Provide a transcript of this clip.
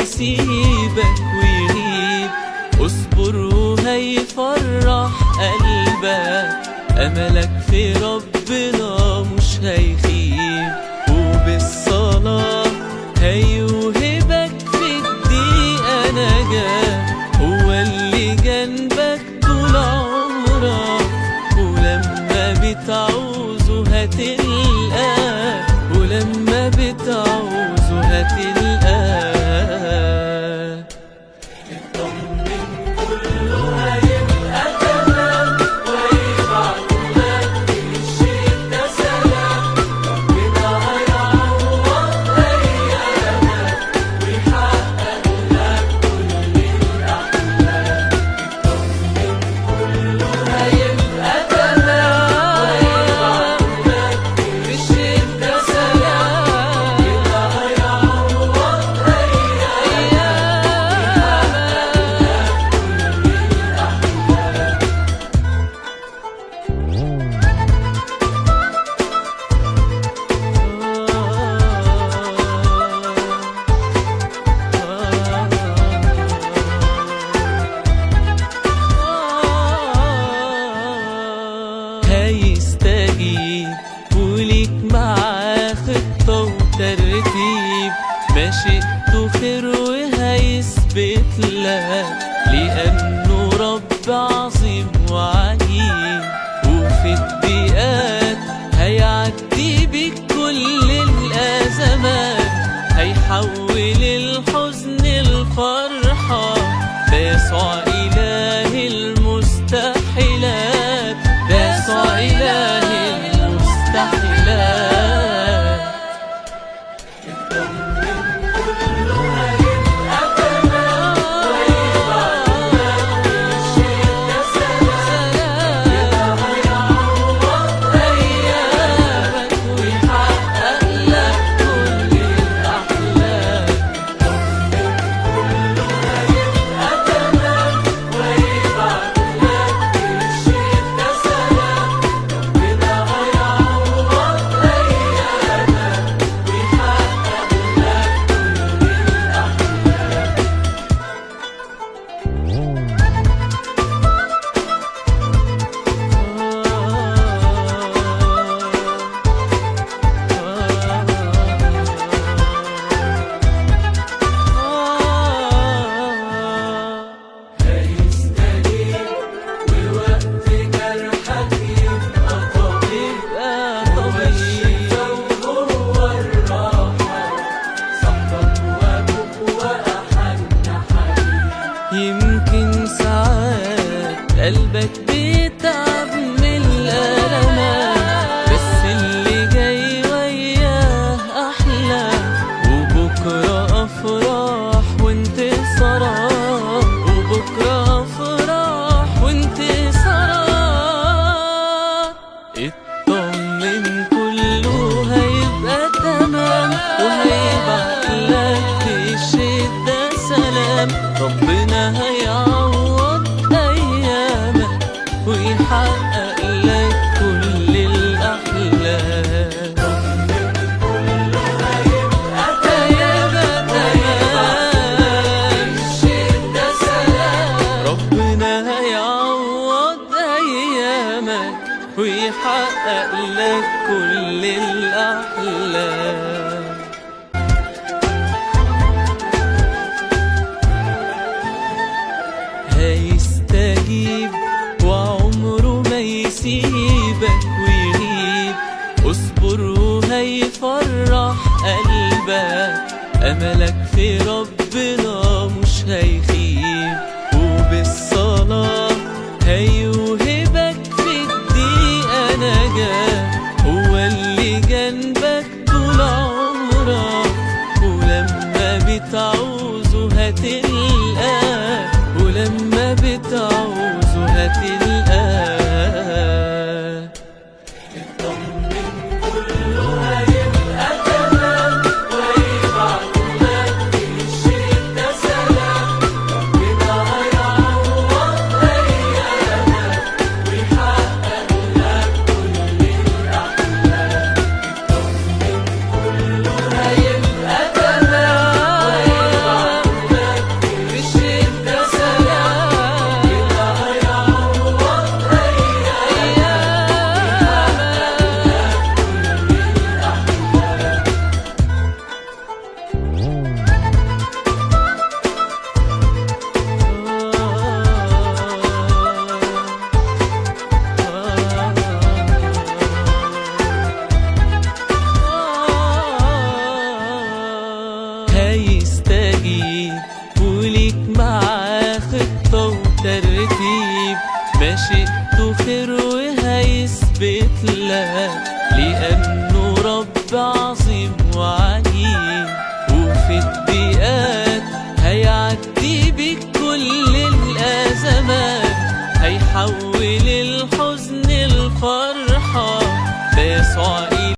يسيبك ويغيب، اصبر وهيفرح قلبك، أملك في ربنا مش هيخيب، وبالصلاة هيوهبك في الدقيقة نجاة، هو اللي جنبك طول عمرك، ولما بتعوزه هتلقاه، ولما بتعوزه هتلقاه. اطمن كله هيبقى تمام، وهيبعتلك في الشدة سلام، ربنا هيعوض أيامك ويحقق لك كل الأحلام. اطمن كله هيبقى تمام، وهيبعتلك في الشدة سلام، ربنا هيعوض هيستجيب وليك معاه خطة وترتيب، مشيئته خير وهيثبت لك، لأنه رب عظيم وعجيب، وفي الضيقات هيعدي بيك كل الأزمات، هيحول الحزن لفرحة، ده يسوع إله المستحيلات، ده يسوع إله المستحيلات. يمكن ساعات قلبك بيتعب من الألمات، بس اللي جاي وياه أحلى، وبكرة أفراح وانتصارات، وبكرة أفراح وانتصارات. اطمن كله هيبقى تمام، وهيبعتلك في الشدة سلام، ربنا هيعوض أيامك ويحقق لك كل الأحلام. كله هيبقى تمام، الشدة سلام، ربنا هيعوض أيامك ويحقق لك كل الأحلام. هيستجيب وعمره ما يسيبك ويغيب، اصبر وهيفرح قلبك، أملك في ربنا مش هيخيب، وبالصلاة هيوهبك في الدقيقة نجاة، هو اللي جنبك طول عمرك، ولما بتعوزه هتلقاه، ولما بتعوزه هتلقاه. اطمن كله هيبقى تمام، وهيبعتلك في الشدة سلام، عجيب، وليك معاه خطة وترتيب، ما شئته خير وهيثبت لك، لأنه رب عظيم وعجيب. وفي الضيقات هيعدي بيك كل الأزمات، هيحول الحزن لفرحة، ده يسوع